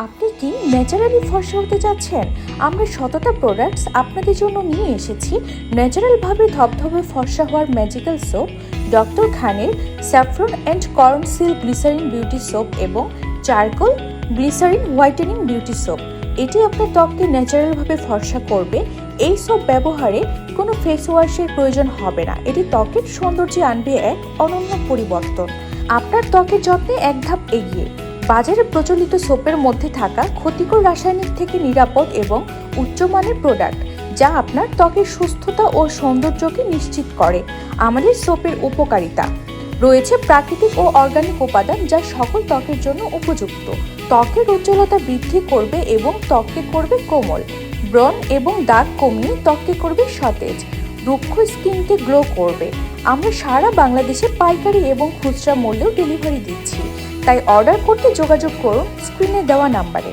আপনি কি ন্যাচারালি ফর্সা হতে যাচ্ছেন? আমরা সততা প্রোডাক্টস আপনাদের জন্য নিয়ে এসেছি ন্যাচারালভাবে ধবধবে ফর্সা হওয়ার ম্যাজিক্যাল সোপ, ডক্টর খানের saffron and corn seal glycerin beauty soap এবং charcoal glycerin whitening beauty soap. এটি আপনার ত্বককে ন্যাচারালভাবে ফর্সা করবে। এই সোপ ব্যবহারে কোনো ফেস ওয়াশের প্রয়োজন হবে না। এটি ত্বকের সৌন্দর্যে আনবে এক অনন্য পরিবর্তন। আপনার ত্বকের যত্নে এক ধাপ এগিয়ে। বাজারে প্রচলিত সোপের মধ্যে থাকা ক্ষতিকর রাসায়নিক থেকে নিরাপদ এবং উচ্চমানের প্রোডাক্ট, যা আপনার ত্বকের সুস্থতা ও সৌন্দর্যকে নিশ্চিত করে। আমাদের সোপের উপকারিতা রয়েছে প্রাকৃতিক ও অর্গানিক উপাদান, যা সকল ত্বকের জন্য উপযুক্ত। ত্বকের উজ্জ্বলতা বৃদ্ধি করবে এবং ত্বককে করবে কোমল। ব্রণ এবং দাগ কমিয়ে ত্বককে করবে সতেজ। রুক্ষ স্কিনকে গ্লো করবে। আমরা সারা বাংলাদেশে পাইকারি এবং খুচরা মূল্যেও ডেলিভারি দিচ্ছি। তাই অর্ডার করতে যোগাযোগ করুন স্ক্রিনে দেওয়া নাম্বারে।